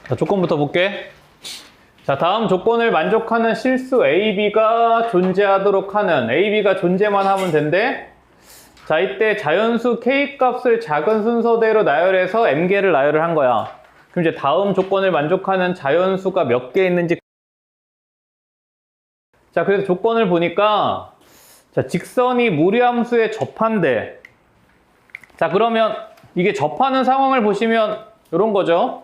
자, 조건부터 볼게. 자, 다음 조건을 만족하는 실수 AB가 존재하도록 하는, AB가 존재만 하면 된대. 자, 이때 자연수 K값을 작은 순서대로 나열해서 M개를 나열을 한 거야. 그럼 이제 다음 조건을 만족하는 자연수가 몇 개 있는지. 자, 그래서 조건을 보니까, 자, 직선이 무리함수에 접한대. 자, 그러면 이게 접하는 상황을 보시면 이런 거죠.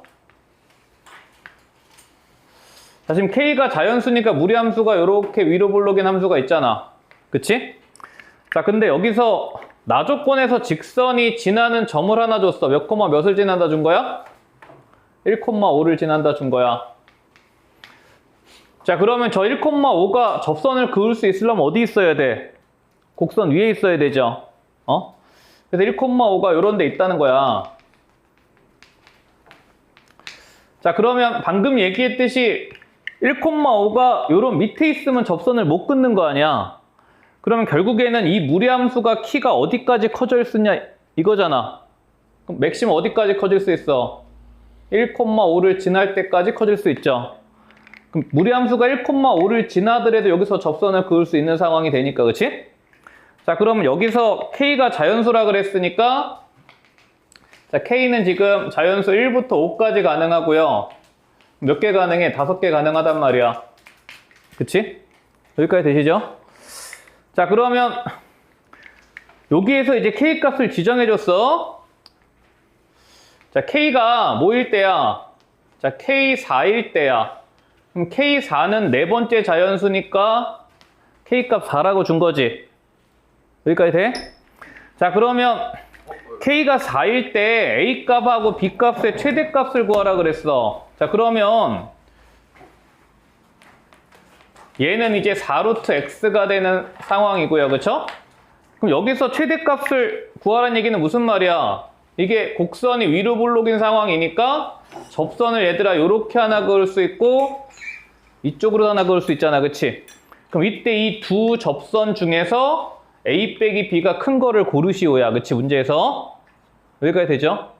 자, 지금 K가 자연수니까 무리함수가 이렇게 위로 볼록인 함수가 있잖아. 그치? 자, 근데 여기서 나 조건에서 직선이 지나는 점을 하나 줬어. 몇 콤마 몇을 지난다 준 거야? 1,5를 지난다 준 거야. 자, 그러면 저 1,5가 접선을 그을 수 있으려면 어디 있어야 돼? 곡선 위에 있어야 되죠. 그래서 1,5가 이런 데 있다는 거야. 자, 그러면 방금 얘기했듯이 1,5가 요런 밑에 있으면 접선을 못 끊는 거 아니야. 그러면 결국에는 이 무리함수가 키가 어디까지 커질 수 있냐 이거잖아. 그럼 맥시멈 어디까지 커질 수 있어? 1,5를 지날 때까지 커질 수 있죠. 그럼 무리함수가 1,5를 지나더라도 여기서 접선을 그을 수 있는 상황이 되니까, 그치? 자, 그러면 여기서 K가 자연수라 그랬으니까, 자, K는 지금 자연수 1부터 5까지 가능하고요. 몇 개 가능해? 5개 가능하단 말이야. 그치? 여기까지 되시죠? 자, 그러면 여기에서 이제 K 값을 지정해줬어. 자, K가 뭐일 때야? 자, K4일 때야. 그럼 K4는 네 번째 자연수니까 K 값 4라고 준 거지. 여기까지 돼? 자, 그러면 K가 4일 때 A 값하고 B 값의 최대값을 구하라 그랬어. 자, 그러면 얘는 이제 4루트 X가 되는 상황이고요. 그쵸? 그럼 여기서 최대값을 구하라는 얘기는 무슨 말이야? 이게 곡선이 위로 볼록인 상황이니까 접선을 얘들아 요렇게 하나 그을 수 있고 이쪽으로 하나 그을 수 있잖아. 그치? 그럼 이때 이 두 접선 중에서 A 빼기 B가 큰 거를 고르시오야. 그치? 문제에서. 여기까지 되죠?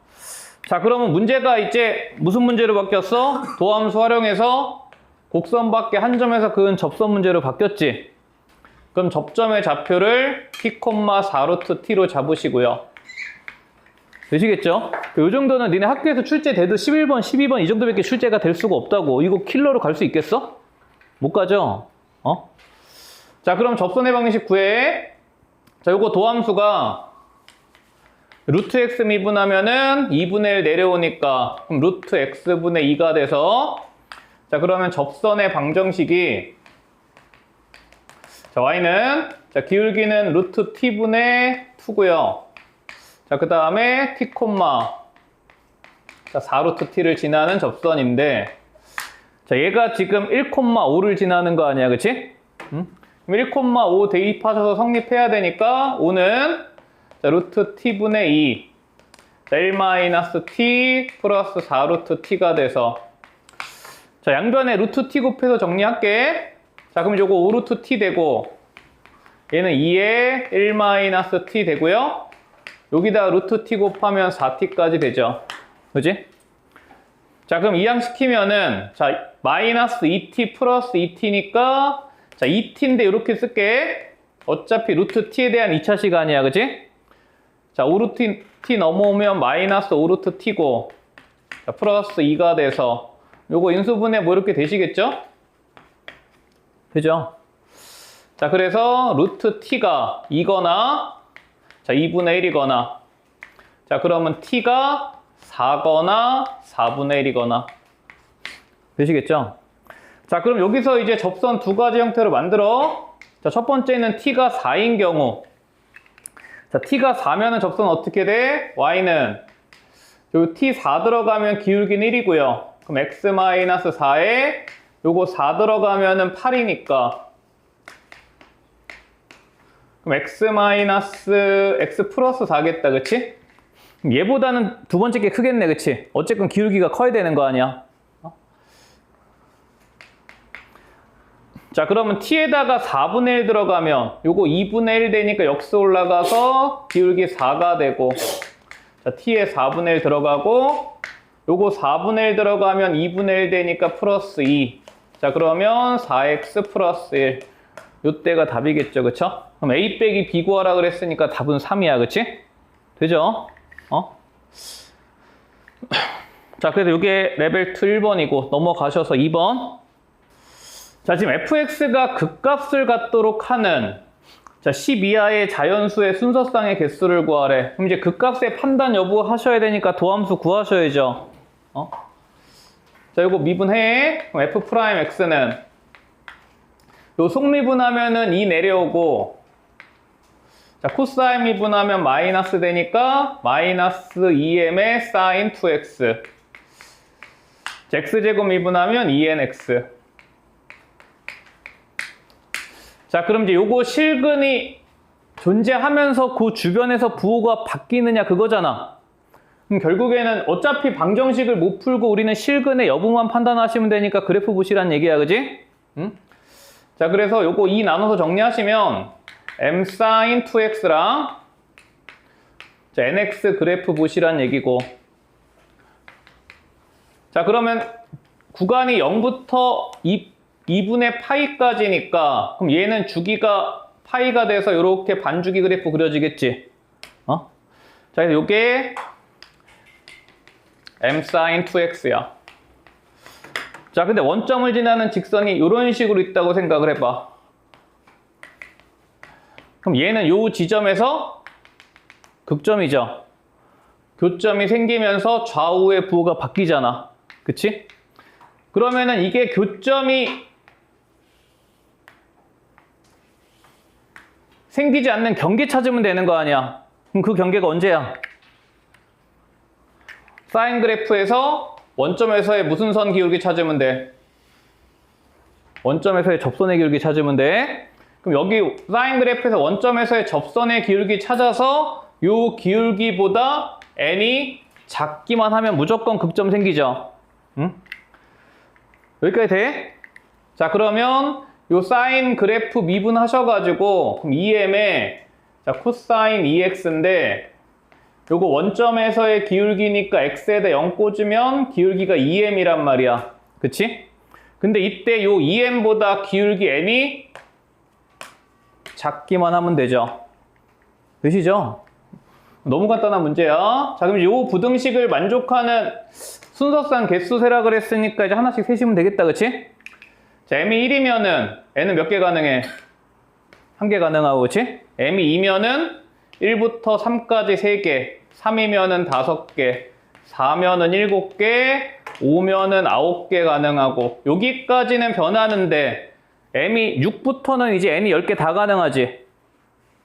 자, 그러면 문제가 이제 무슨 문제로 바뀌었어? 도함수 활용해서 곡선 밖에 한 점에서 그은 접선 문제로 바뀌었지? 그럼 접점의 좌표를 T, 4루트 T로 잡으시고요. 되시겠죠? 이 정도는 니네 학교에서 출제돼도 11번, 12번 이 정도밖에 출제가 될 수가 없다고. 이거 킬러로 갈 수 있겠어? 못 가죠? 자, 그럼 접선의 방식 구해. 자, 요거 도함수가 루트 x 미분하면은 2분의 1 내려오니까 그럼 루트 x분의 2가 돼서 자, 그러면 접선의 방정식이 자, y는 자, 기울기는 루트 t분의 2고요. 자, 그 다음에 t, 자, 4루트 t를 지나는 접선인데 자, 얘가 지금 1,5를 지나는 거 아니야, 그치? 그럼 1,5 대입하셔서 성립해야 되니까 5는 자, 루트 t분의 2 자, 1-t 플러스 4루트 t가 돼서 자, 양변에 루트 t 곱해서 정리할게. 자, 그럼 요거 5루트 t 되고 얘는 2에 1-t 되고요. 여기다 루트 t 곱하면 4t까지 되죠. 그지? 자, 그럼 이항시키면은 자, 마이너스 2t 플러스 2t니까 자, 2t인데 이렇게 쓸게. 어차피 루트 t에 대한 2차 시간이야. 그지? 자, 5루트 t 넘어오면 마이너스 5루트 t고 자, 플러스 2가 돼서 요거 인수분해 뭐 이렇게 되시겠죠? 되죠? 자, 그래서 루트 t가 2거나 자, 2분의 1이거나 자, 그러면 t가 4거나 4분의 1이거나 되시겠죠? 자, 그럼 여기서 이제 접선 두 가지 형태로 만들어. 자, 첫 번째는 t가 4인 경우 자, t가 4면은 접선 어떻게 돼? y는 요 t4 들어가면 기울기는 1이고요. 그럼 x-4에 요거 4 들어가면은 8이니까 그럼 x 플러스 4겠다. 그치? 그럼 얘보다는 두 번째 게 크겠네. 그치? 어쨌든 기울기가 커야 되는 거 아니야? 자, 그러면 t에다가 4분의 1 들어가면 요거 2분의 1 되니까 역수 올라가서 기울기 4가 되고 자, t에 4분의 1 들어가고 요거 4분의 1 들어가면 2분의 1 되니까 플러스 2. 자, 그러면 4x 플러스 1. 요때가 답이겠죠, 그쵸? 그럼 a 빼기 b 구하라 그랬으니까 답은 3이야, 그치? 되죠? 자, 그래서 요게 레벨 2 1번이고 넘어가셔서 2번. 자, 지금 fx가 극값을 갖도록 하는 자, 10 이하의 자연수의 순서쌍의 개수를 구하래. 그럼 이제 극값의 판단 여부 하셔야 되니까 도함수 구하셔야죠. 자, 요거 미분해. 그럼 f'x는 요 속미분하면은 2 내려오고 자, 코사인 미분하면 마이너스 되니까 마이너스 2m의 사인 2x 자, x제곱 미분하면 2nx 자, 그럼 이제 요거 실근이 존재하면서 그 주변에서 부호가 바뀌느냐 그거잖아. 그럼 결국에는 어차피 방정식을 못 풀고 우리는 실근의 여부만 판단하시면 되니까 그래프 보시란 얘기야, 그지? 응? 자, 그래서 요거 2 나눠서 정리하시면 m sin 2x랑 자, nx 그래프 보시란 얘기고 자, 그러면 구간이 0부터 2분의 파이까지니까 그럼 얘는 주기가 파이가 돼서 이렇게 반주기 그래프 그려지겠지. 자, 그래서 요게 m sin 2x야. 자, 근데 원점을 지나는 직선이 이런 식으로 있다고 생각을 해봐. 그럼 얘는 요 지점에서 극점이죠. 교점이 생기면서 좌우의 부호가 바뀌잖아. 그치? 그러면은 이게 교점이 생기지 않는 경계 찾으면 되는 거 아니야. 그럼 그 경계가 언제야? 사인 그래프에서 원점에서의 무슨 선 기울기 찾으면 돼? 원점에서의 접선의 기울기 찾으면 돼. 그럼 여기 사인 그래프에서 원점에서의 접선의 기울기 찾아서 요 기울기보다 n이 작기만 하면 무조건 극점 생기죠. 응? 여기까지 돼? 자, 그러면 요 사인 그래프 미분하셔가지고 그럼 2m에 자, 코사인 2x인데 요거 원점에서의 기울기니까 x에다 0 꽂으면 기울기가 2m이란 말이야. 그치? 근데 이때 요 2m보다 기울기 n이 작기만 하면 되죠. 되시죠? 너무 간단한 문제야. 자, 그럼 요 부등식을 만족하는 순서상 개수 세라 그랬으니까 이제 하나씩 세시면 되겠다, 그치? 자, m이 1이면은 n은 몇 개 가능해? 1개 가능하고, 그치? m이 2면은 1부터 3까지 3개, 3이면은 5개, 4면은 7개, 5면은 9개 가능하고 여기까지는 변하는데 m이 6부터는 이제 n이 10개 다 가능하지.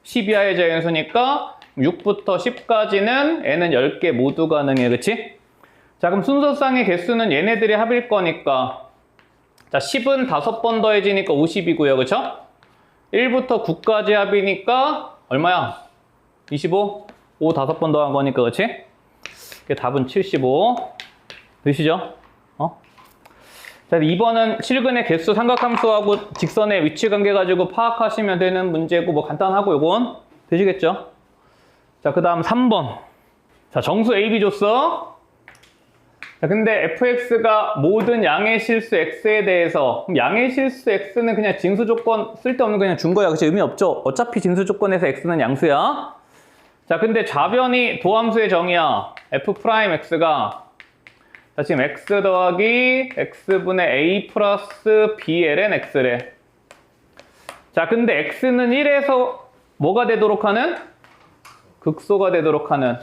10 이하의 자연수니까 6부터 10까지는 n은 10개 모두 가능해, 그치? 자, 그럼 순서상의 개수는 얘네들이 합일 거니까 자, 10은 5번 더해지니까 50이고요, 그쵸? 1부터 9까지 합이니까 얼마야? 25? 5 5번 더한 거니까, 그치? 답은 75. 되시죠? 자, 2번은 실근의 개수 삼각함수하고 직선의 위치 관계 가지고 파악하시면 되는 문제고 뭐 간단하고 요건 되시겠죠? 자, 그 다음 3번. 자, 정수 AB 줬어. 자, 근데 fx가 모든 양의 실수 x에 대해서 그럼 양의 실수 x는 그냥 진수 조건 쓸데없는 거 그냥 준 거야. 그치? 의미 없죠? 어차피 진수 조건에서 x는 양수야. 자, 근데 좌변이 도함수의 정의야. f'x가 자, 지금 x 더하기 x분의 a 플러스 bln x래. 자, 근데 x는 1에서 뭐가 되도록 하는? 극소가 되도록 하는.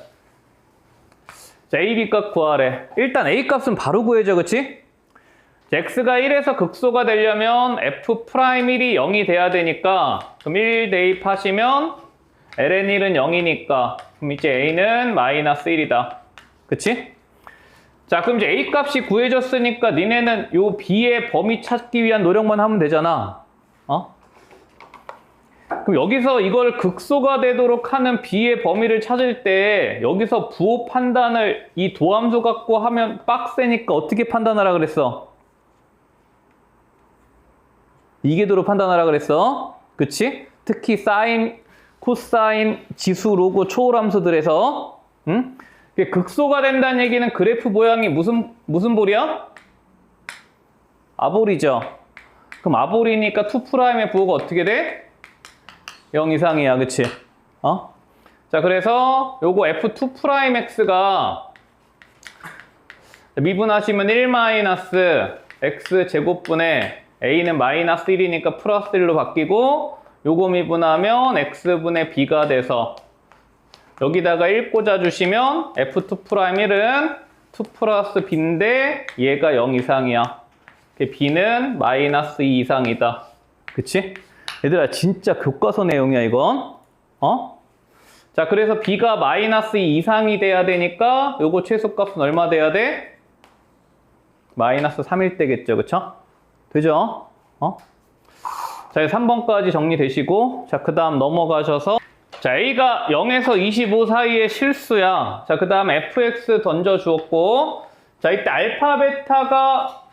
자, a, b 값 구하래. 일단 a 값은 바로 구해줘, 그치? 자, x가 1에서 극소가 되려면 f'1이 0이 돼야 되니까 그럼 1 대입하시면 ln1은 0이니까 그럼 이제 a는 마이너스 1이다. 그치? 자, 그럼 이제 a 값이 구해졌으니까 니네는 요 b의 범위 찾기 위한 노력만 하면 되잖아. 그럼 여기서 이걸 극소가 되도록 하는 b의 범위를 찾을 때 여기서 부호 판단을 이 도함수 갖고 하면 빡세니까 어떻게 판단하라 그랬어? 이계도로 판단하라 그랬어. 그치? 특히 사인, 코사인, 지수, 로고, 초월함수들에서 응? 극소가 된다는 얘기는 그래프 모양이 무슨 볼이야? 아볼이죠. 그럼 아볼이니까 2'의 부호가 어떻게 돼? 0 이상이야, 그치? 자, 그래서 요거 f2'x가 미분하시면 1-x 제곱분의 a는 -1이니까 플러스 1로 바뀌고, 요거 미분하면 x분의 b가 돼서 여기다가 1 꽂아주시면 f2'1은 2 플러스 b인데 얘가 0 이상이야. b는 -2 이상이다. 그치? 얘들아, 진짜 교과서 내용이야, 이건. 자, 그래서 b가 -2 이상이 돼야 되니까 요거 최소값은 얼마 돼야 돼? -3일 때겠죠, 그쵸? 되죠? 자, 3번까지 정리되시고, 자, 그 다음 넘어가셔서, 자, a가 0에서 25 사이의 실수야. 자, 그 다음 fx 던져주었고, 자, 이때 알파, 베타가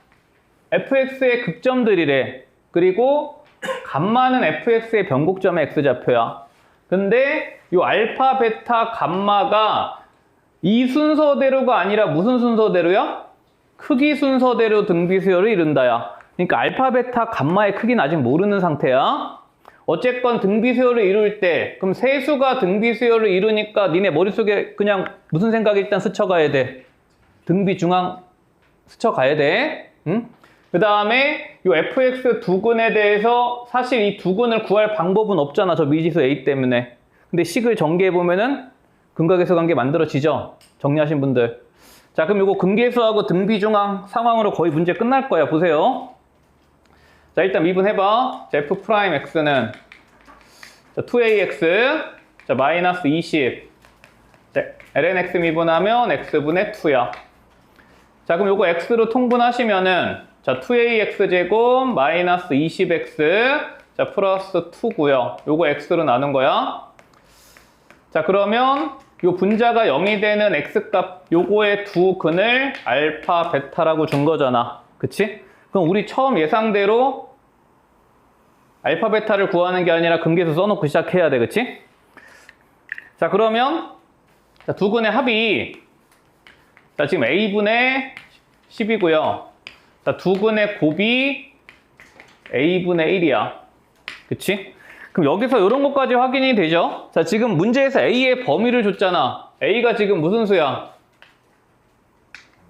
fx의 극점들이래. 그리고 감마는 fx의 변곡점의 x좌표야. 근데 이 알파, 베타, 감마가 이 순서대로가 아니라 무슨 순서대로야? 크기 순서대로 등비수열을 이룬다야. 그러니까 알파, 베타, 감마의 크기는 아직 모르는 상태야. 어쨌건 등비수열을 이룰 때, 그럼 세수가 등비수열을 이루니까 니네 머릿속에 그냥 무슨 생각이 일단 스쳐가야 돼? 등비 중앙 스쳐가야 돼. 응? 그 다음에 이 fx 두근에 대해서 사실 이 두근을 구할 방법은 없잖아. 저 미지수 a 때문에. 근데 식을 전개해보면은 근각에서 관계 만들어지죠? 정리하신 분들. 자, 그럼 이거 근계수하고 등비중앙 상황으로 거의 문제 끝날 거야. 보세요. 자, 일단 미분해봐. 자, f'x는 자, 2ax, 자, -20. 자, lnx 미분하면 x분의 2야. 자, 그럼 요거 x로 통분하시면은 자, 2ax 제곱 -20x 자, 플러스 2고요. 요거 x로 나눈 거야. 자, 그러면 요 분자가 0이 되는 x값 요거의 두 근을 알파, 베타라고 준 거잖아. 그치? 그럼 우리 처음 예상대로 알파, 베타를 구하는 게 아니라 근계수 써놓고 시작해야 돼. 그치? 자, 그러면 자, 두 근의 합이 자, 지금 a분의 10이고요. 자, 두 근의 곱이 a분의 1이야. 그치? 그럼 여기서 이런 것까지 확인이 되죠? 자, 지금 문제에서 a의 범위를 줬잖아. a가 지금 무슨 수야?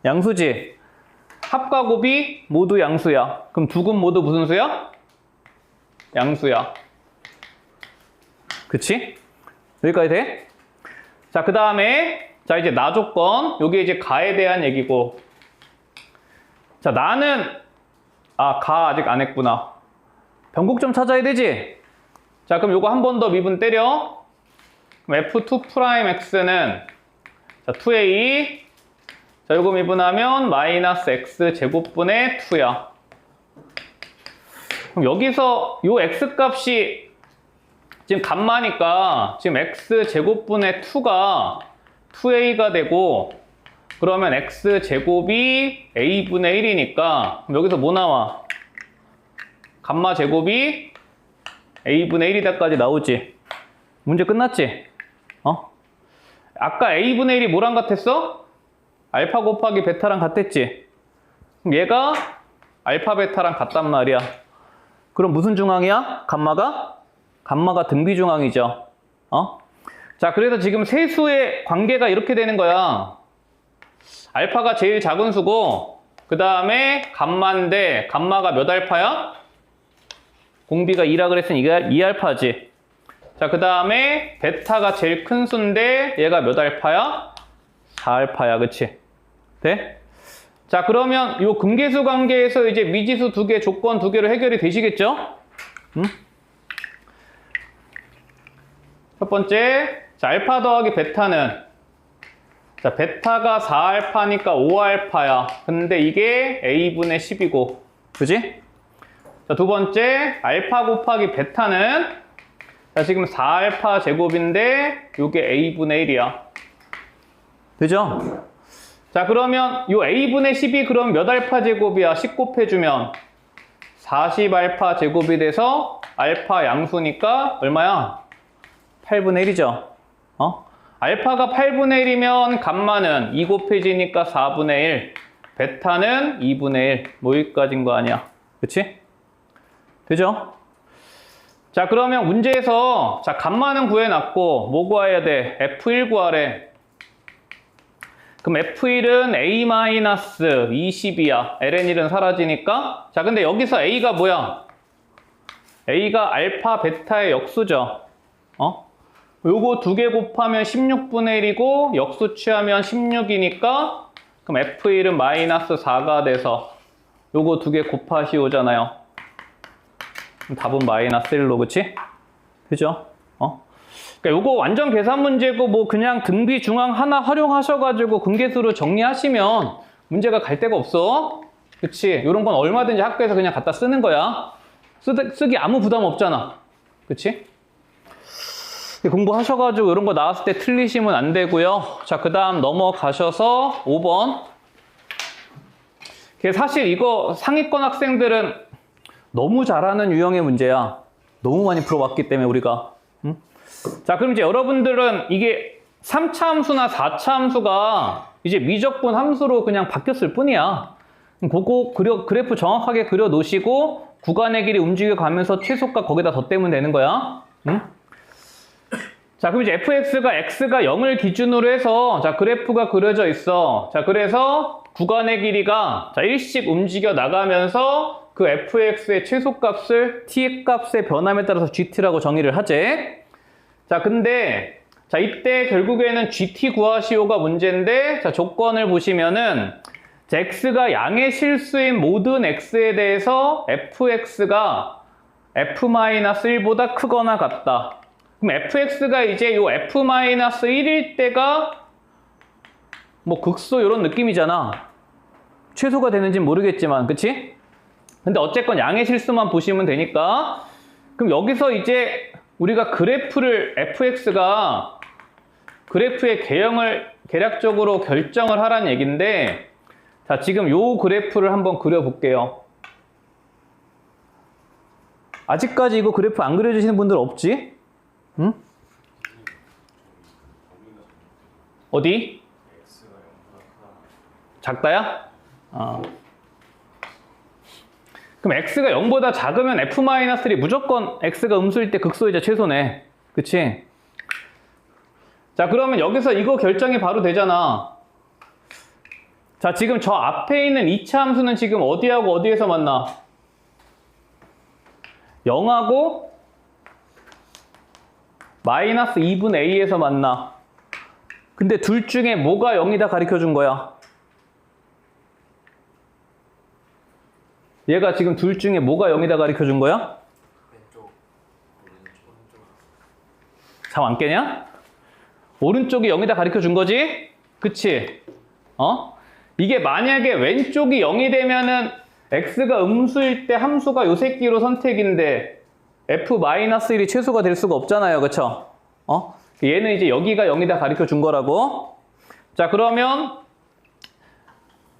양수지? 합과 곱이 모두 양수야. 그럼 두 근 모두 무슨 수야? 양수야. 그치? 여기까지 돼? 자, 그 다음에 자, 이제 나 조건. 요게 이제 가에 대한 얘기고. 자, 나는 가 아직 안 했구나. 변곡점 찾아야 되지? 자, 그럼 요거 한 번 더 미분 때려. 그럼 f2'x는 자, 2a 자, 요거 미분하면 -x 제곱분의 2야. 그럼 여기서 요 x 값이 지금 감마니까 지금 x 제곱분의 2가 2a가 되고, 그러면 x 제곱이 a분의 1이니까 여기서 뭐 나와? 감마 제곱이 a분의 1이다까지 나오지. 문제 끝났지? 아까 a분의 1이 뭐랑 같았어? 알파 곱하기 베타랑 같았지? 그럼 얘가 알파 베타랑 같단 말이야. 그럼 무슨 중앙이야? 감마가? 감마가 등비 중앙이죠. 자, 그래서 지금 세수의 관계가 이렇게 되는 거야. 알파가 제일 작은 수고, 그 다음에 감마인데 감마가 몇 알파야? 공비가 2라 그랬으니 이게 2알파지. 자, 그 다음에 베타가 제일 큰 수인데 얘가 몇 알파야? 4알파야. 그치? 돼? 자, 그러면 요 근계수 관계에서 이제 미지수 두 개, 조건 두 개로 해결이 되시겠죠? 첫 번째, 자, 알파 더하기 베타는 자, 베타가 4알파니까 5알파야. 근데 이게 a분의 10이고. 그지? 자, 두 번째, 알파 곱하기 베타는 자, 지금 4알파 제곱인데 요게 a분의 1이야. 되죠? 자, 그러면 요 a분의 10이 그럼 몇 알파 제곱이야? 10 곱해주면 40알파 제곱이 돼서 알파 양수니까 얼마야? 8분의 1이죠. 알파가 8분의 1이면 감마는 2 곱해지니까 4분의 1, 베타는 2분의 1, 뭐 여기까지인 거 아니야. 그치? 되죠? 자, 그러면 문제에서 자 감마는 구해놨고 뭐 구해야 돼? F1 구하래. 그럼 F1은 A-20이야. LN1은 사라지니까. 자, 근데 여기서 A가 뭐야? A가 알파, 베타의 역수죠. 요거 두 개 곱하면 16분의 1이고 역수 취하면 16이니까 그럼 F1은 -4가 돼서 요거 두 개 곱하시오잖아요. 그럼 답은 -1로, 그치? 그죠? 그러니까 요거 완전 계산 문제고 뭐 그냥 등비 중앙 하나 활용하셔가지고 근계수로 정리하시면 문제가 갈 데가 없어. 그치? 요런 건 얼마든지 학교에서 그냥 갖다 쓰는 거야. 쓰기 아무 부담 없잖아. 그치? 공부하셔가지고 이런 거 나왔을 때 틀리시면 안 되고요. 자, 그 다음 넘어가셔서 5번. 사실 이거 상위권 학생들은 너무 잘하는 유형의 문제야. 너무 많이 풀어왔기 때문에 우리가. 응? 자, 그럼 이제 여러분들은 이게 3차 함수나 4차 함수가 이제 미적분 함수로 그냥 바뀌었을 뿐이야. 그거 그래프 정확하게 그려 놓으시고 구간의 길이 움직여 가면서 최소값 거기다 덧대면 되는 거야. 응? 자, 그럼 이제 fx가 x가 0을 기준으로 해서 자 그래프가 그려져 있어. 자, 그래서 구간의 길이가 자 일씩 움직여 나가면서 그 fx의 최소값을 t값의 변함에 따라서 gt라고 정의를 하지. 자, 근데 자 이때 결국에는 gt 구하시오가 문제인데 자 조건을 보시면은 자, x가 양의 실수인 모든 x에 대해서 fx가 f-1보다 크거나 같다. 그럼 fx가 이제 요 f-1일 때가 뭐 극소 이런 느낌이잖아. 최소가 되는지는 모르겠지만, 그치? 근데 어쨌건 양의 실수만 보시면 되니까. 그럼 여기서 이제 우리가 그래프를 fx가 그래프의 개형을 계략적으로 결정을 하라는 얘기인데 자, 지금 요 그래프를 한번 그려볼게요. 아직까지 이거 그래프 안 그려주시는 분들 없지? 응? 어디? 작다야? 그럼 x가 0보다 작으면 f-3 무조건 x가 음수일 때 극소이자 최소네. 그치? 자, 그러면 여기서 이거 결정이 바로 되잖아. 자, 지금 저 앞에 있는 2차 함수는 지금 어디하고 어디에서 만나? 0하고 -2분의 a에서 만나. 근데 둘 중에 뭐가 0이다 가르쳐 준 거야? 얘가 지금 둘 중에 뭐가 0이다 가르쳐 준 거야? 왼쪽, 오른쪽. 잠 안 깨냐? 오른쪽이 0이다 가르쳐 준 거지? 그치? 이게 만약에 왼쪽이 0이 되면은 x가 음수일 때 함수가 요 새끼로 선택인데 f-1이 최소가 될 수가 없잖아요. 그쵸? 얘는 이제 여기가 0이다 가르쳐 준 거라고. 자, 그러면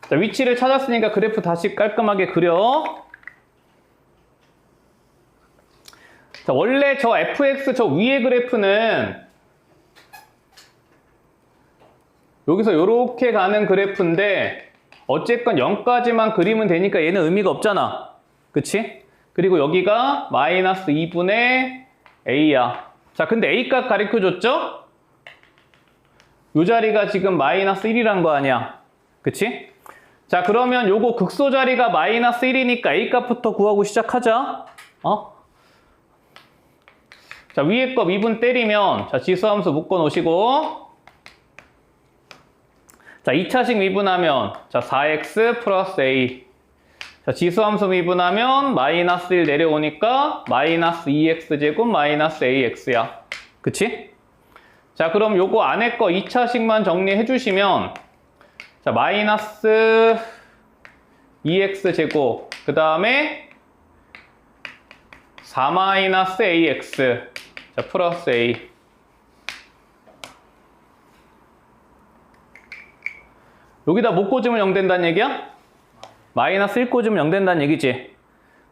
자, 위치를 찾았으니까 그래프 다시 깔끔하게 그려. 자, 원래 저 fx 저 위의 그래프는 여기서 요렇게 가는 그래프인데 어쨌건 0까지만 그리면 되니까 얘는 의미가 없잖아. 그치? 그리고 여기가 -2분의 a야. 자, 근데 a값 가르쳐줬죠? 요 자리가 지금 -1이란 거 아니야. 그치? 자, 그러면 요거 극소 자리가 -1이니까 a값부터 구하고 시작하자. 자, 위에 거 미분 때리면 자 지수함수 묶어 놓으시고 자 2차식 미분하면 자 4x 플러스 a 자 지수함수 미분하면 -1 내려오니까 -2x 제곱 -ax야. 그치? 자, 그럼 요거 안에 거 2차식만 정리해 주시면 자 -2x 제곱 그 다음에 4-ax 자 플러스 a 여기다 못 꽂으면 0 된다는 얘기야? -1 꽂으면 0 된다는 얘기지.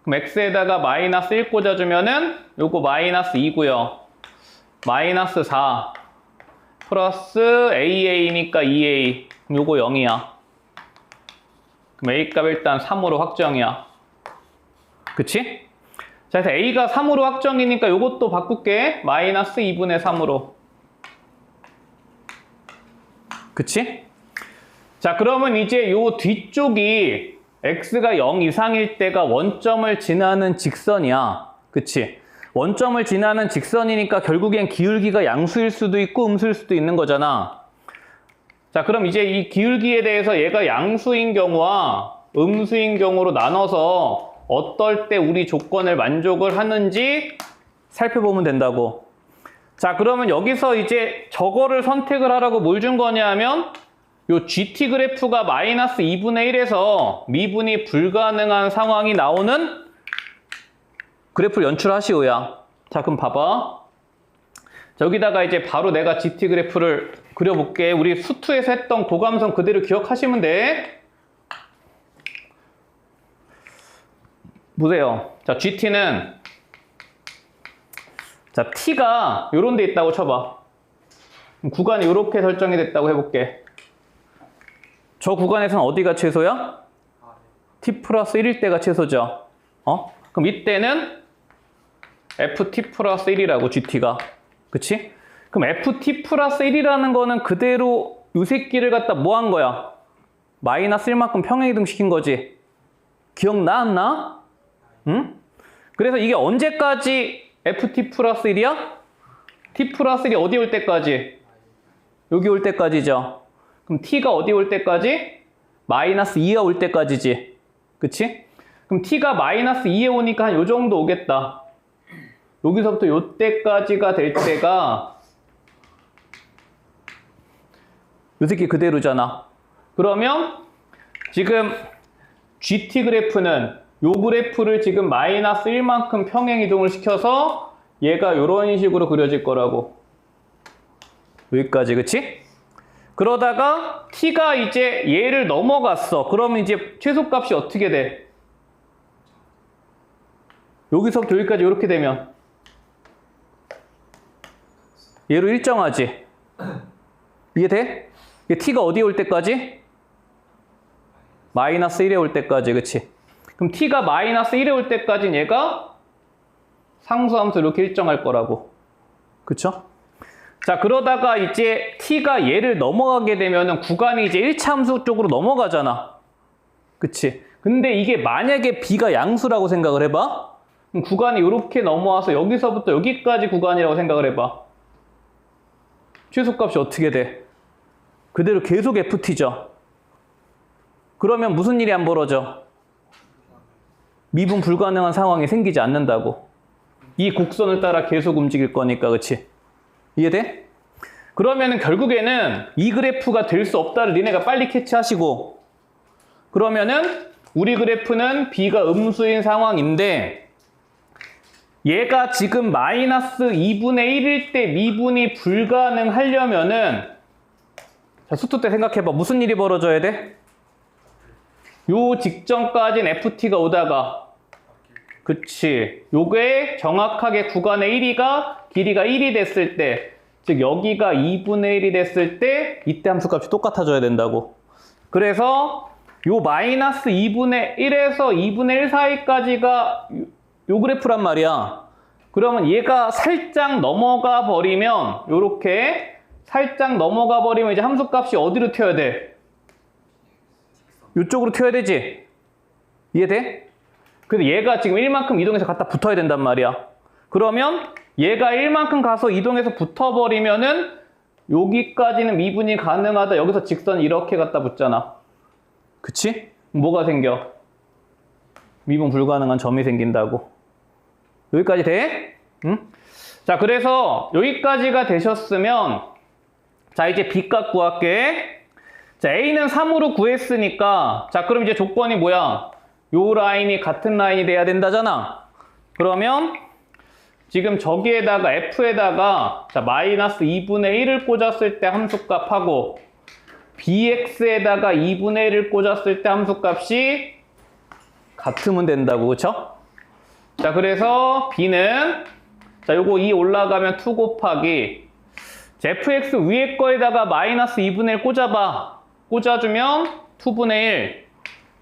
그럼 x에다가 -1 꽂아주면은 요거 -2고요. -4 플러스 AA니까 2A. 그럼 요거 0이야. 그럼 A 값 일단 3으로 확정이야. 그치? 자, 그래서 A가 3으로 확정이니까 요것도 바꿀게. 마이너스 2분의 3으로. 그치? 자, 그러면 이제 요 뒤쪽이 x가 0 이상일 때가 원점을 지나는 직선이야. 그치? 원점을 지나는 직선이니까 결국엔 기울기가 양수일 수도 있고 음수일 수도 있는 거잖아. 자, 그럼 이제 이 기울기에 대해서 얘가 양수인 경우와 음수인 경우로 나눠서 어떨 때 우리 조건을 만족을 하는지 살펴보면 된다고. 자, 그러면 여기서 이제 저거를 선택을 하라고 뭘 준 거냐 하면 요 GT 그래프가 마이너스 2분의 1에서 미분이 불가능한 상황이 나오는 그래프를 연출하시오야. 자, 그럼 봐봐. 자, 여기다가 이제 바로 내가 GT 그래프를 그려볼게. 우리 수투에서 했던 고감성 그대로 기억하시면 돼. 보세요. 자, GT는 자, T가 요런 데 있다고 쳐봐. 구간이 요렇게 설정이 됐다고 해볼게. 저 구간에서는 어디가 최소야? T 플러스 1일 때가 최소죠. 그럼 이때는 FT 플러스 1이라고 GT가. 그치? 그럼 FT 플러스 1이라는 거는 그대로 요 새끼를 갖다 뭐 한 거야? 마이너스 1만큼 평행이동 시킨 거지. 기억나 안 나? 응? 그래서 이게 언제까지 FT 플러스 1이야? T 플러스 1이 어디 올 때까지? 여기 올 때까지죠. 그럼 T가 어디 올 때까지? 마이너스 2가 올 때까지지. 그치? 그럼 T가 마이너스 2에 오니까 한 요 정도 오겠다. 여기서부터 요 때까지가 될 때가 요 새끼 그대로잖아. 그러면 지금 GT 그래프는 요 그래프를 지금 마이너스 1만큼 평행 이동을 시켜서 얘가 요런 식으로 그려질 거라고. 여기까지, 그치? 그러다가 T가 이제 얘를 넘어갔어. 그러면 이제 최소값이 어떻게 돼? 여기서부터 여기까지 이렇게 되면 얘로 일정하지? 이해돼? 이게 T가 어디에 올 때까지? 마이너스 1에 올 때까지, 그치? 그럼 T가 마이너스 1에 올 때까지는 얘가 상수함수 이렇게 일정할 거라고. 그쵸? 자, 그러다가 이제 T가 얘를 넘어가게 되면은 구간이 이제 1차 함수 쪽으로 넘어가잖아. 그치? 근데 이게 만약에 B가 양수라고 생각을 해봐. 그럼 구간이 이렇게 넘어와서 여기서부터 여기까지 구간이라고 생각을 해봐. 최소값이 어떻게 돼? 그대로 계속 FT죠. 그러면 무슨 일이 안 벌어져? 미분 불가능한 상황이 생기지 않는다고. 이 곡선을 따라 계속 움직일 거니까, 그치? 이해돼? 그러면은 결국에는 이 그래프가 될 수 없다를 니네가 빨리 캐치하시고, 그러면은 우리 그래프는 B가 음수인 상황인데 얘가 지금 마이너스 2분의 1일 때 미분이 불가능하려면은, 자, 수투 때 생각해봐. 무슨 일이 벌어져야 돼? 요 직전까지는 FT가 오다가, 그치, 요게 정확하게 구간의 1위가 길이가 1이 됐을 때, 즉 여기가 2분의 1이 됐을 때 이때 함수값이 똑같아져야 된다고. 그래서 요 마이너스 2분의 1에서 2분의 1 사이까지가 요 그래프란 말이야. 그러면 얘가 살짝 넘어가 버리면, 요렇게 살짝 넘어가 버리면 이제 함수값이 어디로 튀어야 돼? 요쪽으로 튀어야 되지? 이해돼? 그래서 얘가 지금 1만큼 이동해서 갖다 붙어야 된단 말이야. 그러면 얘가 1만큼 가서 이동해서 붙어버리면은 여기까지는 미분이 가능하다. 여기서 직선 이렇게 갖다 붙잖아. 그치? 뭐가 생겨? 미분 불가능한 점이 생긴다고. 여기까지 돼? 응? 자, 그래서 여기까지가 되셨으면, 자, 이제 B값 구할게. 자, A는 3으로 구했으니까, 자, 그럼 이제 조건이 뭐야? 요 라인이 같은 라인이 돼야 된다잖아. 그러면 지금 저기에다가 F에다가 자, 마이너스 2분의 1을 꽂았을 때 함수값하고 BX에다가 2분의 1을 꽂았을 때 함수값이 같으면 된다고, 그쵸? 자, 그래서 B는 자, 요거 2 올라가면 2 곱하기, 자, fx 위에 거에다가 마이너스 2분의 1 꽂아봐. 꽂아주면 2분의 1.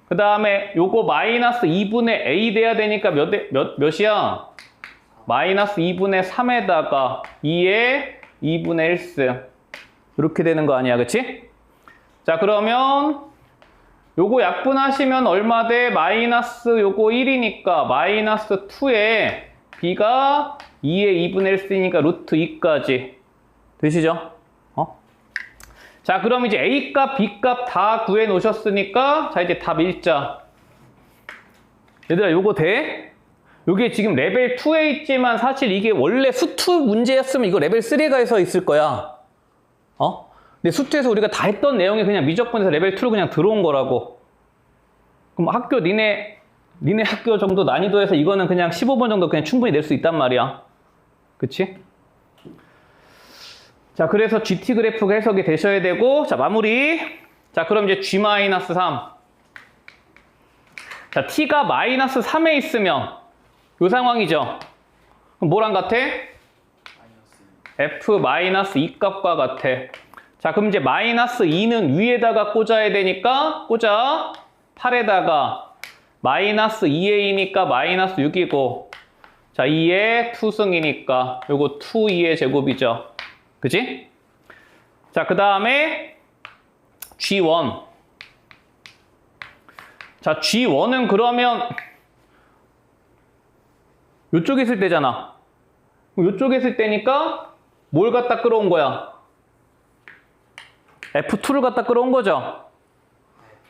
그 다음에 요거 마이너스 2분의 a 돼야 되니까 몇이야? 마이너스 2분의 3에다가 2에 2분의 1승. 이렇게 되는 거 아니야, 그치? 자, 그러면 요거 약분하시면 얼마 돼? 마이너스 요거 1이니까 마이너스 2에 b가 2에 2분의 1 쓰니까 루트 2까지. 되시죠? 자, 그럼 이제 a 값, b 값 다 구해 놓으셨으니까 자, 이제 답 읽자. 얘들아, 요거 돼? 요게 지금 레벨 2에 있지만 사실 이게 원래 수2 문제였으면 이거 레벨 3에 가서 있을 거야. 근데 수2에서 우리가 다 했던 내용이 그냥 미적분에서 레벨 2로 그냥 들어온 거라고. 그럼 학교 니네 학교 정도 난이도에서 이거는 그냥 15번 정도 그냥 충분히 낼 수 있단 말이야. 그치? 자, 그래서 GT 그래프가 해석이 되셔야 되고, 자, 마무리. 자, 그럼 이제 G-3. 자, T가 마이너스 3에 있으면 요 상황이죠. 그럼 뭐랑 같아? F 마이너스 2 값과 같아. 자, 그럼 이제 마이너스 2는 위에다가 꽂아야 되니까 꽂아. 8에다가 마이너스 2a니까 마이너스 6이고, 자, 2에 2승이니까 요거 2, 2의 제곱이죠. 그치? 자, 그 다음에 G1. 자, G1은 그러면 요쪽에 있을 때잖아. 요쪽에 있을 때니까 뭘 갖다 끌어온 거야? F2를 갖다 끌어온 거죠?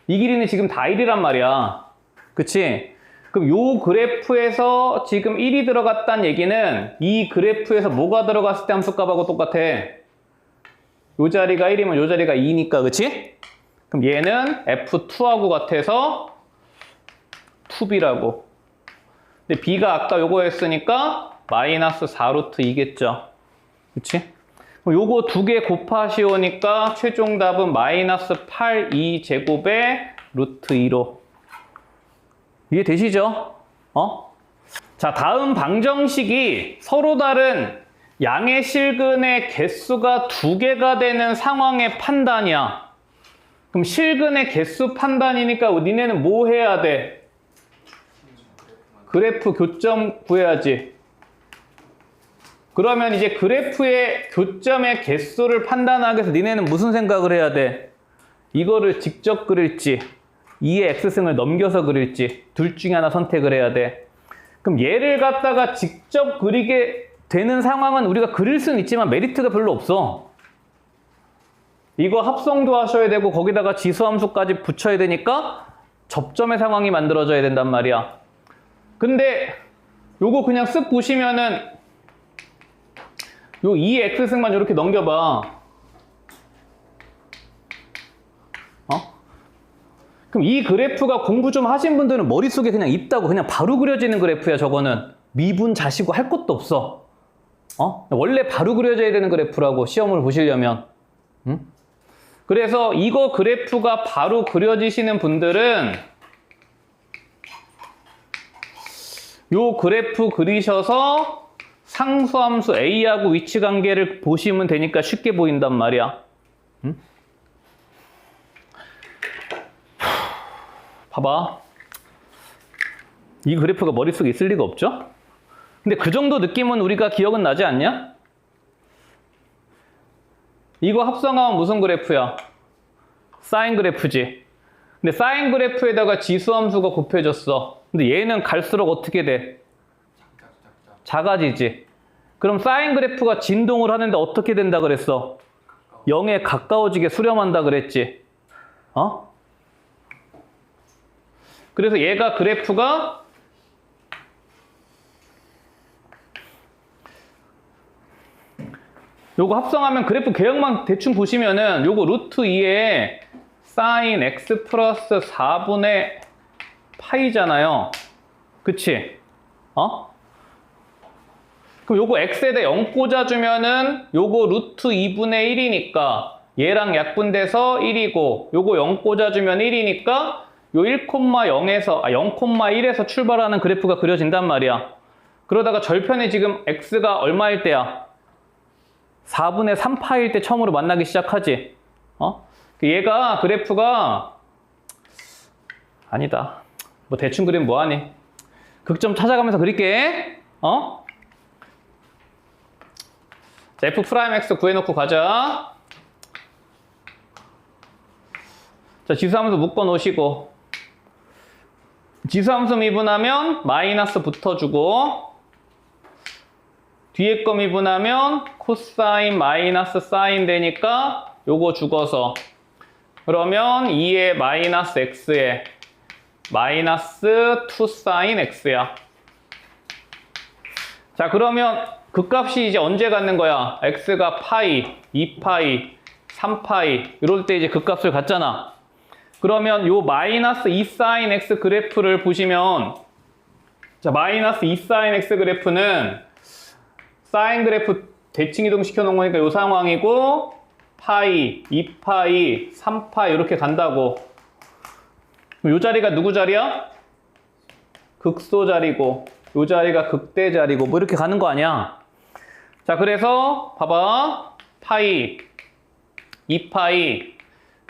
이 길이는 지금 다 1이란 말이야. 그치? 그럼 요 그래프에서 지금 1이 들어갔다는 얘기는 이 그래프에서 뭐가 들어갔을 때 함수값하고 똑같아. 요 자리가 1이면 요 자리가 2니까, 그치? 그럼 얘는 F2하고 같아서 2B라고. 근데 B가 아까 요거였으니까 마이너스 4루트 2겠죠. 그치? 그럼 요거 두 개 곱하시오니까 최종 답은 마이너스 8, 2 제곱에 루트 2로. 이해되시죠? 자, 다음 방정식이 서로 다른 양의 실근의 개수가 2개가 되는 상황의 판단이야. 그럼 실근의 개수 판단이니까 니네는 뭐 해야 돼? 그래프 교점 구해야지. 그러면 이제 그래프의 교점의 개수를 판단하기 위해서 니네는 무슨 생각을 해야 돼? 이거를 직접 그릴지 2의 x승을 넘겨서 그릴지 둘 중에 하나 선택을 해야 돼. 그럼 얘를 갖다가 직접 그리게 되는 상황은 우리가 그릴 수는 있지만 메리트가 별로 없어. 이거 합성도 하셔야 되고 거기다가 지수함수까지 붙여야 되니까 접점의 상황이 만들어져야 된단 말이야. 근데 요거 그냥 쓱 보시면은 요 2x승만 이렇게 넘겨봐. 그럼 이 그래프가 공부 좀 하신 분들은 머릿속에 그냥 있다고 그냥 바로 그려지는 그래프야. 저거는 미분 자시고 할 것도 없어. 원래 바로 그려져야 되는 그래프라고 시험을 보시려면. 그래서 이거 그래프가 바로 그려지시는 분들은 요 그래프 그리셔서 상수함수 A하고 위치관계를 보시면 되니까 쉽게 보인단 말이야. 봐봐. 이 그래프가 머릿속에 있을 리가 없죠? 근데 그 정도 느낌은 우리가 기억은 나지 않냐? 이거 합성하면 무슨 그래프야? 사인 그래프지. 근데 사인 그래프에다가 지수함수가 곱해졌어. 근데 얘는 갈수록 어떻게 돼? 작아지지. 그럼 사인 그래프가 진동을 하는데 어떻게 된다 그랬어? 0에 가까워지게 수렴한다 그랬지. 그래서 얘가 그래프가 요거 합성하면 그래프 개형만 대충 보시면은 요거 루트 2에 사인 x 플러스 4분의 파이잖아요. 그치? 그럼 요거 x에다 0 꽂아주면은 요거 루트 2분의 1이니까 얘랑 약분돼서 1이고 요거 0 꽂아주면 1이니까 요 1,0에서 0,1에서 출발하는 그래프가 그려진단 말이야. 그러다가 절편에 지금 x가 얼마일 때야? 4분의 3파일 때 처음으로 만나기 시작하지. 얘가 그래프가 아니다. 뭐 대충 그리면 뭐하니? 극점 찾아가면서 그릴게. 자, F'X 구해놓고 가자. 자, 지수함수 묶어 놓으시고. 지수함수 미분하면 마이너스 붙어주고, 뒤에 거 미분하면 코사인 마이너스 사인 되니까 요거 죽어서. 그러면 2의 마이너스 x에 마이너스 2 사인 x야. 자, 그러면 그 값이 이제 언제 갖는 거야? x가 파이, 2파이, 3파이 이럴 때 이제 그 값을 갖잖아. 그러면 요 마이너스 2 사인 x 그래프를 보시면, 자, 마이너스 2 사인 x 그래프는 사인 그래프 대칭 이동 시켜 놓은 거니까 요 상황이고, 파이, 2파이, 3파이 이렇게 간다고. 요 자리가 누구 자리야? 극소 자리고, 요 자리가 극대 자리고, 뭐 이렇게 가는 거 아니야? 자, 그래서 봐봐. 파이, 2파이,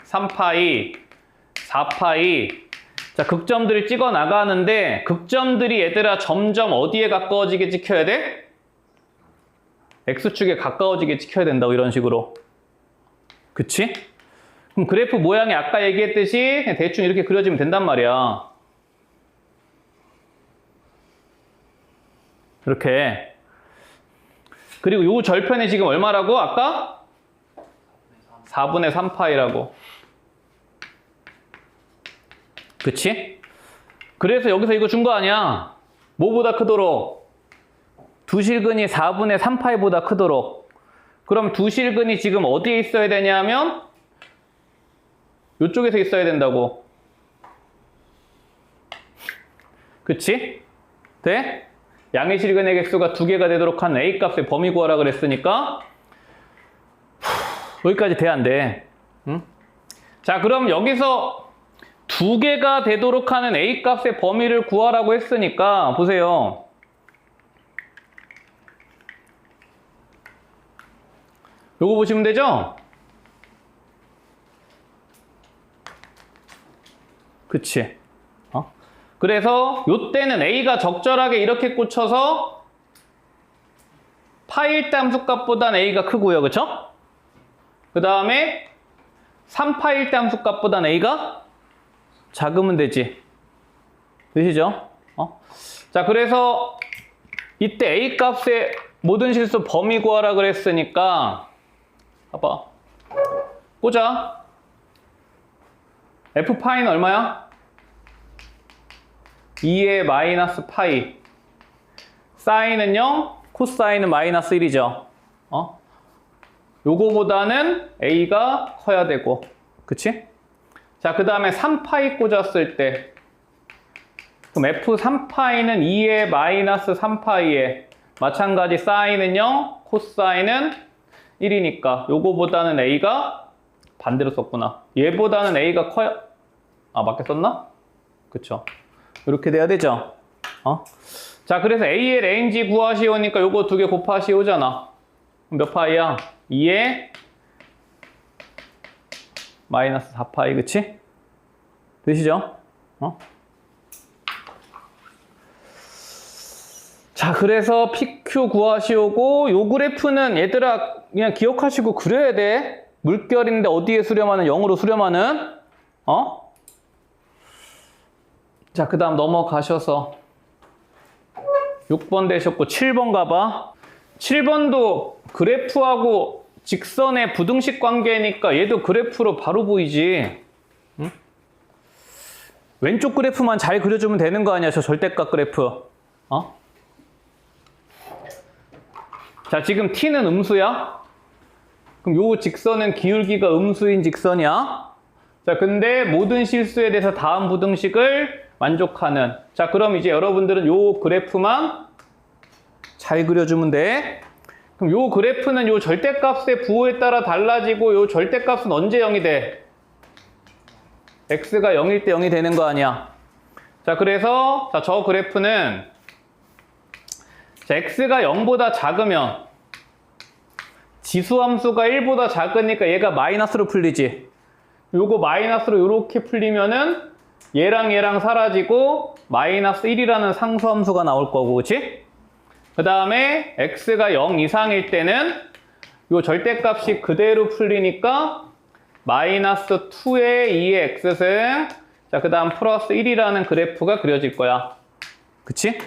3파이, 4파이. 자, 극점들을 찍어 나가는데, 극점들이 얘들아 점점 어디에 가까워지게 찍혀야 돼? X축에 가까워지게 찍혀야 된다고, 이런 식으로. 그치? 그럼 그래프 모양이 아까 얘기했듯이 대충 이렇게 그려지면 된단 말이야. 이렇게. 그리고 요 절편이 지금 얼마라고? 아까? 4분의 3파이라고. 그치? 그래서 여기서 이거 준 거 아니야? 뭐보다 크도록? 두 실근이 4분의 3파이보다 크도록. 그럼 두 실근이 지금 어디에 있어야 되냐면 이쪽에서 있어야 된다고. 그치? 돼? 양의 실근의 객수가 두 개가 되도록 한 A 값의 범위 구하라 그랬으니까 여기까지 돼, 안 돼? 응? 자, 그럼 여기서 두 개가 되도록 하는 A 값의 범위를 구하라고 했으니까 보세요. 요거 보시면 되죠? 그치? 그래서 요때는 A가 적절하게 이렇게 꽂혀서 파일 때 함수값보다는 A가 크고요. 그쵸? 그 다음에 3파일 때 함수값보다는 A가 작으면 되지. 되시죠? 자, 그래서 이때 A 값의 모든 실수 범위 구하라 그랬으니까 봐봐. 꽂아. F파이는 얼마야? 2의 마이너스 파이. 사인은 0, 코사인은 마이너스 1이죠. 요거보다는 A가 커야 되고. 그치? 자, 그 다음에 3파이 꽂았을 때. 그럼 F3파이는 2의 마이너스 3파이에 마찬가지 사인은 0, 코사인은 1이니까 요거보다는 A가 반대로 썼구나. 얘보다는 A가 커야, 맞게 썼나? 그쵸. 이렇게 돼야 되죠. 자, 그래서 A의 레인지 구하시오니까 요거 두 개 곱하시오잖아. 그럼 몇 파이야? 2의 마이너스 4파이, 그치? 되시죠? 자, 그래서 PQ 구하시오고, 요 그래프는 얘들아 그냥 기억하시고 그려야 돼. 물결인데 어디에 수렴하는? 0으로 수렴하는? 자, 그 다음 넘어가셔서 6번 되셨고 7번 가봐. 7번도 그래프하고 직선의 부등식 관계니까 얘도 그래프로 바로 보이지. 응? 왼쪽 그래프만 잘 그려주면 되는 거 아니야, 저 절대값 그래프. 자, 지금 t는 음수야? 그럼 요 직선은 기울기가 음수인 직선이야? 자, 근데 모든 실수에 대해서 다음 부등식을 만족하는. 자, 그럼 이제 여러분들은 요 그래프만 잘 그려주면 돼. 그럼 요 그래프는 요 절대값의 부호에 따라 달라지고 요 절대값은 언제 0이 돼? x가 0일 때 0이 되는 거 아니야. 자, 그래서 자, 저 그래프는 자, x가 0보다 작으면 지수함수가 1보다 작으니까 얘가 마이너스로 풀리지. 요거 마이너스로 이렇게 풀리면은 얘랑 사라지고 마이너스 1이라는 상수함수가 나올 거고, 그치? 그 다음에 x가 0 이상일 때는 요 절대값이 그대로 풀리니까 마이너스 2의 2의 x승, 자, 그 다음 플러스 1이라는 그래프가 그려질 거야. 그치?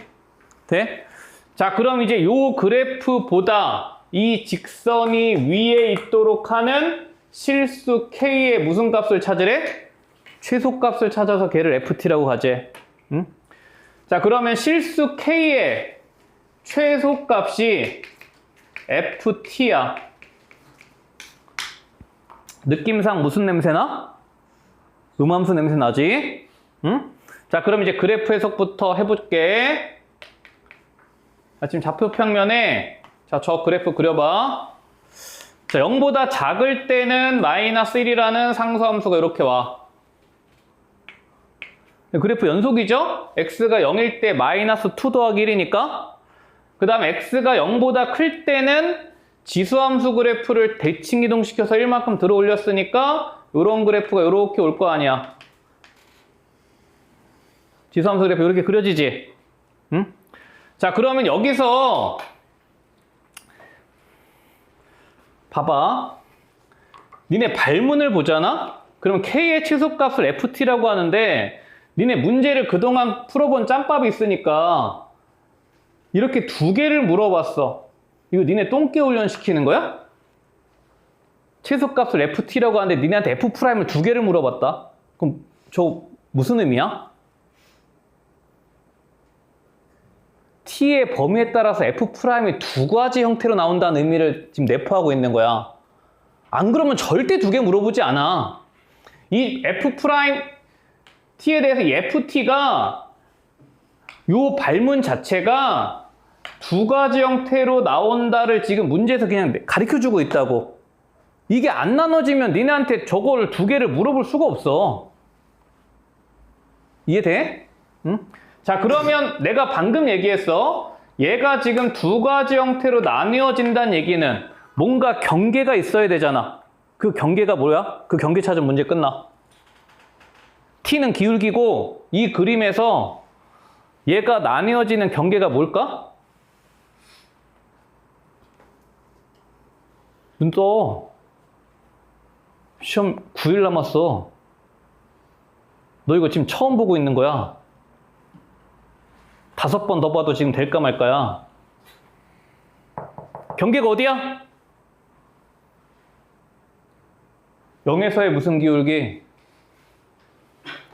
돼? 자, 그럼 이제 요 그래프보다 이 직선이 위에 있도록 하는 실수 k의 무슨 값을 찾으래? 최소값을 찾아서 걔를 ft라고 하지. 응? 자, 그러면 실수 k의 최소값이 ft야. 느낌상 무슨 냄새나? 음함수 냄새 나지? 응? 자, 그럼 이제 그래프 해석부터 해볼게. 자, 지금 좌표 평면에 자, 저 그래프 그려봐. 자, 0보다 작을 때는 마이너스 1이라는 상수함수가 이렇게 와. 그래프 연속이죠? x가 0일 때 마이너스 2 더하기 1이니까. 그 다음 x가 0보다 클 때는 지수함수 그래프를 대칭 이동시켜서 1만큼 들어 올렸으니까 이런 그래프가 이렇게 올 거 아니야. 지수함수 그래프 이렇게 그려지지? 응? 자, 그러면 여기서 봐봐. 니네 발문을 보잖아? 그럼 k의 최소값을 ft라고 하는데 니네 문제를 그동안 풀어본 짬밥이 있으니까 이렇게 두 개를 물어봤어. 이거 니네 똥개 훈련 시키는 거야? 최소값을 ft라고 하는데 니네한테 f'을 두 개를 물어봤다. 그럼 저 무슨 의미야? t의 범위에 따라서 f'이 두 가지 형태로 나온다는 의미를 지금 내포하고 있는 거야. 안 그러면 절대 두 개 물어보지 않아. 이 f' t에 대해서 이 ft가 요 발문 자체가 두 가지 형태로 나온다를 지금 문제에서 그냥 가르쳐주고 있다고. 이게 안 나눠지면 니네한테 저걸 두 개를 물어볼 수가 없어. 이해돼? 응? 자, 그러면 내가 방금 얘기했어. 얘가 지금 두 가지 형태로 나뉘어진다는 얘기는 뭔가 경계가 있어야 되잖아. 그 경계가 뭐야? 그 경계 찾으면 문제 끝나. t는 기울기고 이 그림에서 얘가 나뉘어지는 경계가 뭘까? 눈 떠. 시험 9일 남았어. 너 이거 지금 처음 보고 있는 거야. 5번 더 봐도 지금 될까 말까야. 경계가 어디야? 0에서의 무슨 기울기?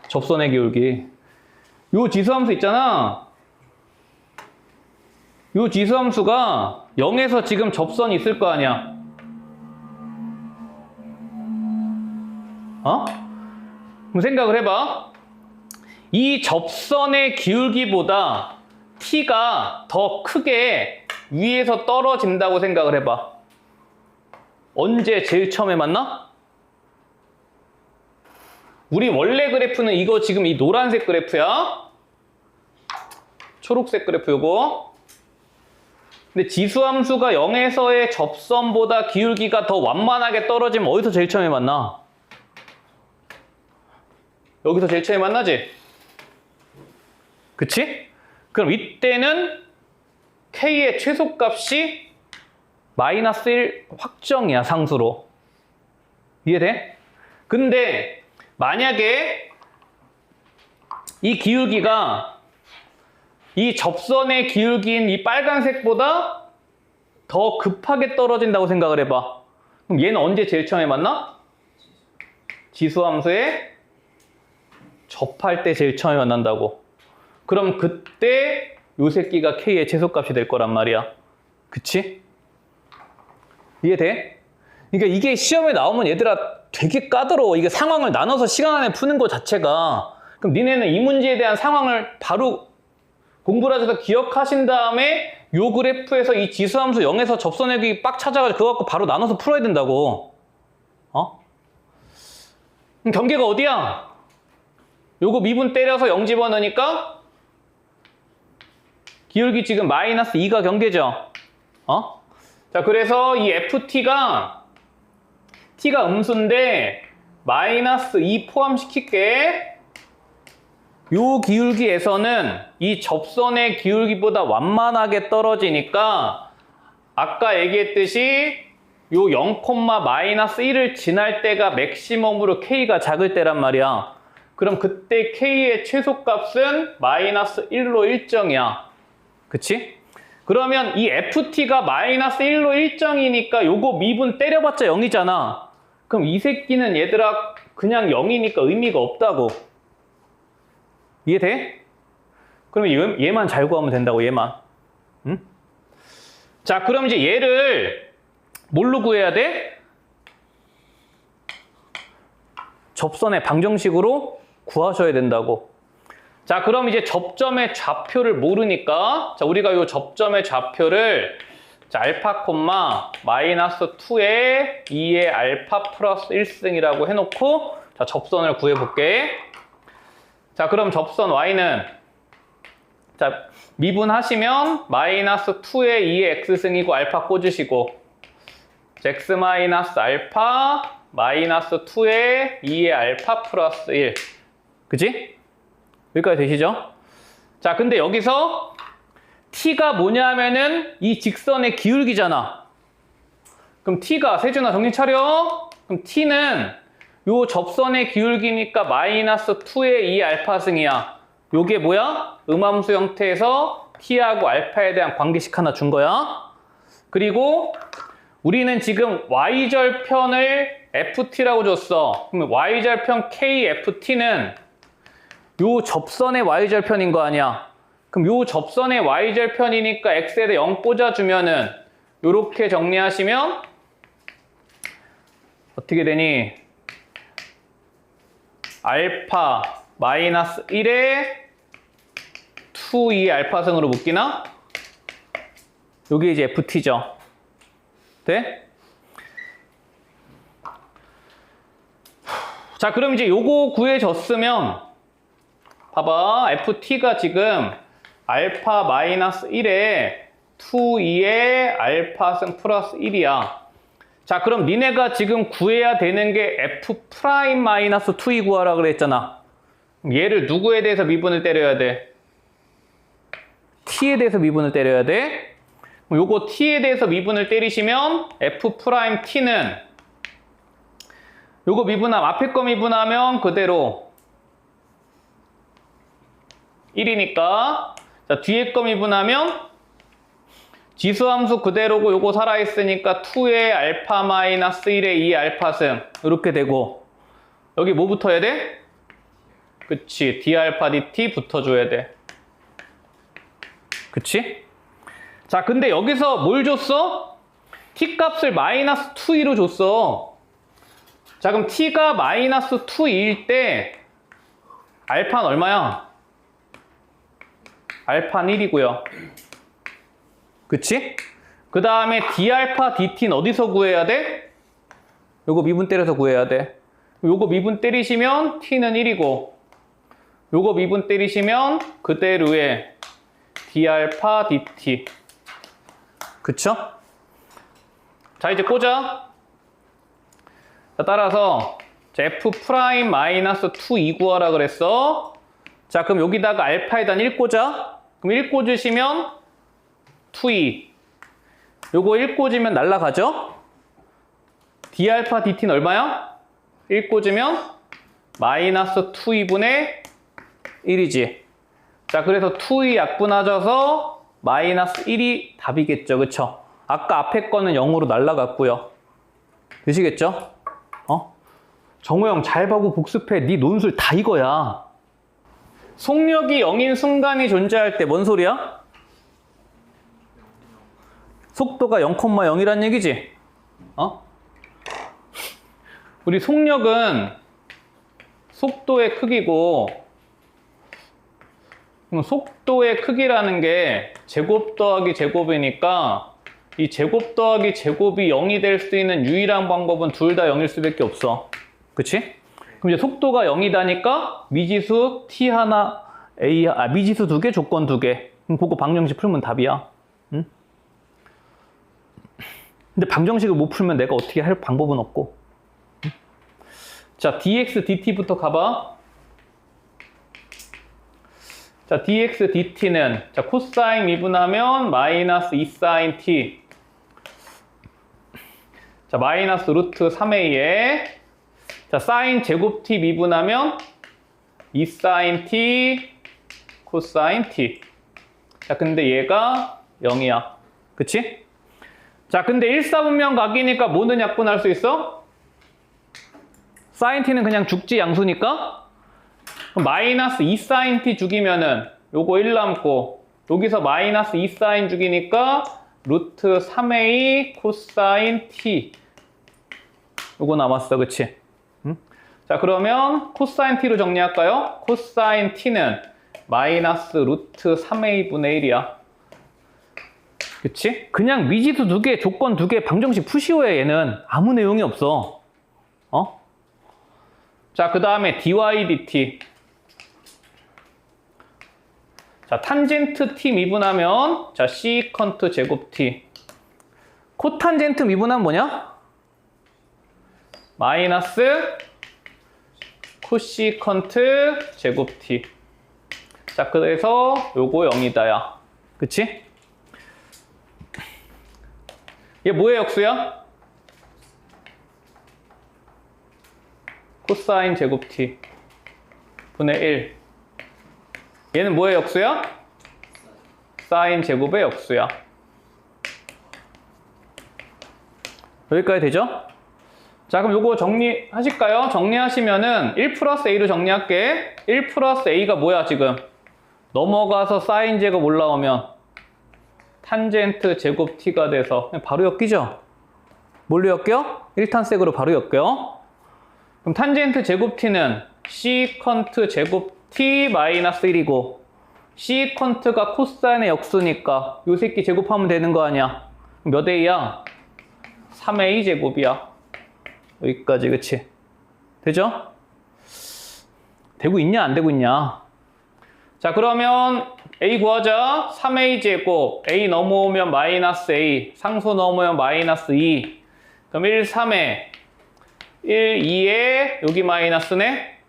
접선의 기울기. 요 지수함수 있잖아. 요 지수함수가 0에서 지금 접선이 있을 거 아니야. 어? 그럼 생각을 해봐. 이 접선의 기울기보다 t가 더 크게 위에서 떨어진다고 생각을 해봐. 언제 제일 처음에 만나? 우리 원래 그래프는 이거 지금 이 노란색 그래프야. 초록색 그래프 요거. 근데 지수함수가 0에서의 접선보다 기울기가 더 완만하게 떨어지면 어디서 제일 처음에 만나? 여기서 제일 처음에 만나지? 그치? 그럼 이때는 k의 최소값이 마이너스 1 확정이야, 상수로. 이해돼? 근데 만약에 이 기울기가 이 접선의 기울기인 이 빨간색보다 더 급하게 떨어진다고 생각을 해봐. 그럼 얘는 언제 제일 처음에 만나? 지수함수에 접할 때 제일 처음에 만난다고. 그럼 그때 요 새끼가 k의 최소값이 될 거란 말이야. 그치? 이해돼? 그러니까 이게 시험에 나오면 얘들아 되게 까다로워. 이게 상황을 나눠서 시간 안에 푸는 것 자체가. 그럼 니네는 이 문제에 대한 상황을 바로 공부를 하셔서 기억하신 다음에 요 그래프에서 이 지수함수 0에서 접선액이 빡 찾아가지고 그거 갖고 바로 나눠서 풀어야 된다고. 어? 그럼 경계가 어디야? 요거 미분 때려서 0 집어넣으니까 기울기 지금 마이너스 2가 경계죠. 어? 자, 그래서 이 ft가 t가 음수인데 마이너스 2 포함시킬게. 요 기울기에서는 이 접선의 기울기보다 완만하게 떨어지니까 아까 얘기했듯이 요 0, 마이너스 1을 지날 때가 맥시멈으로 k가 작을 때란 말이야. 그럼 그때 k의 최소값은 마이너스 1로 일정이야. 그치? 그러면 이 ft가 마이너스 1로 일정이니까 요거 미분 때려봤자 0이잖아. 그럼 이 새끼는 얘들아 그냥 0이니까 의미가 없다고. 이해돼? 그러면 얘만 잘 구하면 된다고, 얘만. 응? 자, 그럼 이제 얘를 뭘로 구해야 돼? 접선의 방정식으로 구하셔야 된다고. 자, 그럼 이제 접점의 좌표를 모르니까, 자, 우리가 이 접점의 좌표를, 자, 알파 콤마 마이너스 2에 2의 알파 플러스 1승이라고 해놓고, 자, 접선을 구해볼게. 자, 그럼 접선 y는, 자, 미분하시면 마이너스 2에 2의 x승이고 알파 꽂으시고, x 마이너스 알파 마이너스 2에 2의 알파 플러스 1. 그치? 여기까지 되시죠? 자, 근데 여기서 t가 뭐냐면은 이 직선의 기울기잖아. 그럼 t가, 세준아 정신 차려. 그럼 t는 요 접선의 기울기니까 마이너스 2의 2 알파승이야. 요게 뭐야? 음함수 형태에서 t하고 알파에 대한 관계식 하나 준 거야. 그리고 우리는 지금 y절편을 ft라고 줬어. 그럼 y절편 kft는 요 접선의 y절편인 거 아니야. 그럼 요 접선의 y절편이니까 x에다 0 꽂아주면은 요렇게 정리하시면 어떻게 되니? 알파 마이너스 1에 2, 2 알파승으로 묶이나? 요게 이제 ft죠. 돼? 자, 그럼 이제 요거 구해졌으면 봐봐, ft가 지금 알파 마이너스 1에 2, 2의 알파승 플러스 1이야. 자, 그럼 니네가 지금 구해야 되는 게 f 프라임 마이너스 2이 구하라 그랬잖아. 얘를 누구에 대해서 미분을 때려야 돼? t에 대해서 미분을 때려야 돼. 요거 t에 대해서 미분을 때리시면 f 프라임 t는 요거 미분하면, 앞에 거 미분하면 그대로 1이니까, 자, 뒤에 거 미분하면 지수함수 그대로고 요거 살아있으니까 2의 알파 마이너스 1의 2 알파승 이렇게 되고, 여기 뭐 붙어야 돼? 그치, d 알파 dt 붙어줘야 돼. 그치? 자, 근데 여기서 뭘 줬어? t 값을 마이너스 2로 줬어. 자, 그럼 t가 마이너스 2일 때 알파는 얼마야? 알파는 1이고요. 그치? 그 다음에 d알파 dt는 어디서 구해야 돼? 요거 미분 때려서 구해야 돼. 요거 미분 때리시면 t는 1이고, 요거 미분 때리시면 그대로의 d알파 dt. 그쵸? 자, 이제 꽂아. 자, 따라서 f 프라임 마이너스 2 구하라 그랬어. 자, 그럼 여기다가 알파에다 1 꽂아. 그럼 1 꽂으시면 2, 요거 1 꽂으면 날라가죠? d알파 dt는 얼마야? 1 꽂으면 마이너스 2분의 1이지. 자, 그래서 2이 약분하셔서 마이너스 1이 답이겠죠. 그쵸? 아까 앞에 거는 0으로 날라갔고요. 되시겠죠? 정우 형 잘 보고 복습해. 네 논술 다 이거야. 속력이 0인 순간이 존재할 때 뭔 소리야? 속도가 0,0이란 얘기지? 우리 속력은 속도의 크기고, 그럼 속도의 크기라는 게 제곱 더하기 제곱이니까 이 제곱 더하기 제곱이 0이 될 수 있는 유일한 방법은 둘 다 0일 수밖에 없어. 그치? 그럼 이제 속도가 0이다니까 미지수 t 하나, 미지수 2개, 조건 2개. 그럼 그거 방정식 풀면 답이야. 응? 근데 방정식을 못 풀면 내가 어떻게 할 방법은 없고. 자, dx, dt부터 가봐. 자, dx, dt는 자 코사인 미분하면 마이너스 2사인 t. 자, 마이너스 루트 3a에 자 사인 제곱 t 미분하면 2사인 t 코사인 t. 자, 근데 얘가 0이야. 그치? 자, 근데 1사분면 각이니까 뭐는 약분할 수 있어? 사인 t는 그냥 죽지 양수니까 그럼 마이너스 2사인 t 죽이면은 요거 1 남고 여기서 마이너스 2사인 죽이니까 루트 3a 코사인 t 요거 남았어. 그치? 자, 그러면 코사인 t로 정리할까요? 코사인 t는 마이너스 루트 3a분의 1이야. 그치? 그냥 미지수 2개, 조건 2개, 방정식 푸시오야. 얘는 아무 내용이 없어. 어? 자, 그 다음에 dy dt. 자, 탄젠트 t 미분하면 자 시컨트 제곱 t. 코탄젠트 미분하면 뭐냐? 마이너스 코시컨트 제곱 t. 자, 그래서 요거 0이다야. 그치? 얘 뭐의 역수야? 코사인 제곱 t 분의 1. 얘는 뭐의 역수야? 사인 제곱의 역수야. 여기까지 되죠? 자, 그럼 요거 정리하실까요? 정리하시면은 1 플러스 a로 정리할게. 1 플러스 a가 뭐야 지금? 넘어가서 사인 제곱 올라오면 탄젠트 제곱 t가 돼서 바로 엮이죠? 뭘로 엮여? 1탄색으로 바로 엮여. 그럼 탄젠트 제곱 t는 시컨트 제곱 t 마이너스 1이고 시컨트가 코사인의 역수니까 요 새끼 제곱하면 되는 거 아니야? 몇 a야? 3a 제곱이야. 여기까지. 그치? 되죠? 되고 있냐 안 되고 있냐? 자, 그러면 a 구하자. 3a 제곱 a 넘어오면 마이너스 a 상수 넘어오면 마이너스 2. 그럼 1, 3에 1, 2에 여기 마이너스네.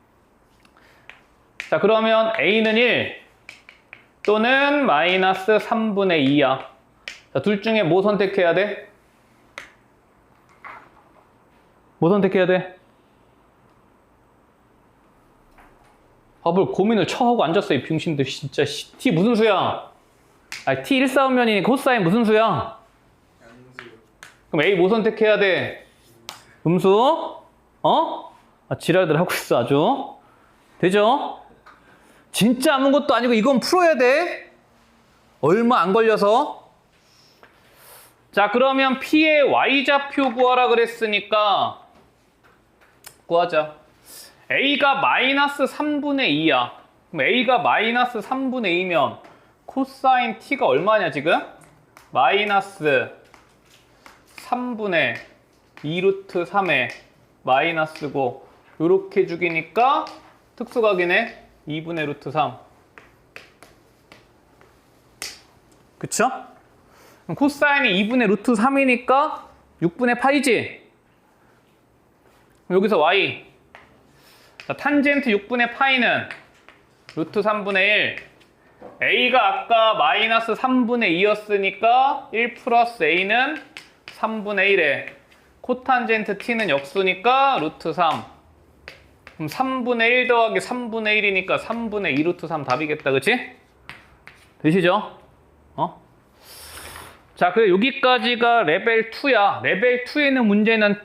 자, 그러면 a는 1 또는 마이너스 3분의 2야. 자, 둘 중에 뭐 선택해야 돼? 뭐 선택해야 돼? 밥을 고민을 처하고 앉았어, 이 병신들. 진짜 t 무슨 수야? 아니, t 1사분면이니 코사인 무슨 수야? 양수. 그럼 a 뭐 선택해야 돼? 음수? 어? 아, 지랄들 하고 있어 아주. 되죠? 진짜 아무것도 아니고 이건 풀어야 돼. 얼마 안 걸려서. 자, 그러면 p의 y좌표 구하라 그랬으니까 구하자. a가 마이너스 3분의 2야. 그럼 a가 마이너스 3분의 2면 코사인 t가 얼마냐 지금? 마이너스 3분의 2루트 3에 마이너스고 요렇게 죽이니까 특수각이네. 2분의 루트 3. 그쵸? 그럼 코사인이 2분의 루트 3이니까 6분의 파이지? 여기서 y. 자, 탄젠트 6분의 파이는 루트 3분의 1. a가 아까 마이너스 3분의 2였으니까 1 플러스 a는 3분의 1에 코탄젠트 t는 역수니까 루트 3. 그럼 3분의 1 더하기 3분의 1이니까 3분의 2 루트 3 답이겠다. 그치? 되시죠? 어? 자, 그래 여기까지가 레벨 2야. 레벨 2에 있는 문제는